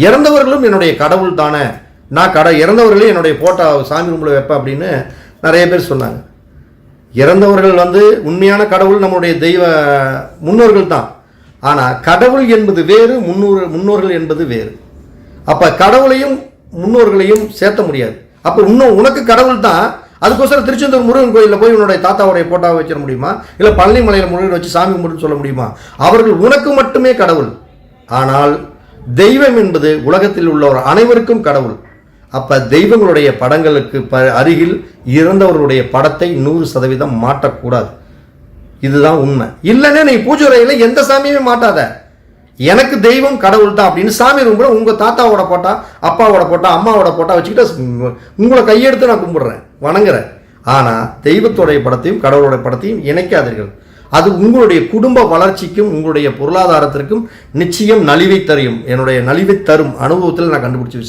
இறந்தவர்களும் என்னுடைய கடவுள் தானே, நான் இறந்தவர்களே என்னுடைய போட்டோ சாமி ரூமில் வைப்பேன் அப்படின்னு நிறைய பேர் சொன்னாங்க. இறந்தவர்கள் உண்மையான கடவுள் நம்முடைய தெய்வ முன்னோர்கள் தான். ஆனால் கடவுள் என்பது வேறு, முன்னோர்கள் என்பது வேறு. அப்போ கடவுளையும் முன்னோர்களையும் சேர்த்த முடியாது. அப்போ இன்னும் உனக்கு கடவுள் தான், அதுக்கோசரம் திருச்செந்தூர் முருகன் கோயிலில் போய் உன்னுடைய தாத்தாவுடைய போட்டோவை வச்சிட முடியுமா? இல்லை பழனி மலையில் முருகன் வச்சு சாமி கும்பிடுன்னு சொல்ல முடியுமா? அவர்கள் உனக்கு மட்டுமே கடவுள். ஆனால் தெய்வம் என்பது உலகத்தில் உள்ளவர் அனைவருக்கும் கடவுள். அப்போ தெய்வங்களுடைய படங்களுக்கு அருகில் இறந்தவர்களுடைய படத்தை 100% மாட்டக்கூடாது. இதுதான் உண்மை. இல்லைன்னா நீ பூஜை அறையில் எந்த சாமியுமே மாட்டாத. எனக்கு தெய்வம் கடவுள் தான் அப்படின்னு சாமி ரூமில் உங்கள் தாத்தாவோட போட்டா, அப்பாவோட போட்டா, அம்மாவோட போட்டா வச்சுக்கிட்டு உங்களை கையெடுத்து நான் கும்பிடுறேன், வணங்குறேன். ஆனால் தெய்வத்தோடைய படத்தையும் கடவுளுடைய படத்தையும் இணைக்காதீர்கள். அது உங்களுடைய குடும்ப வளர்ச்சிக்கும் உங்களுடைய பொருளாதாரத்திற்கும் நிச்சயம் நலிவை தரும். என்னுடைய நலிவை தரும் அனுபவத்தில் நான் கண்டுபிடிச்ச விஷயம்.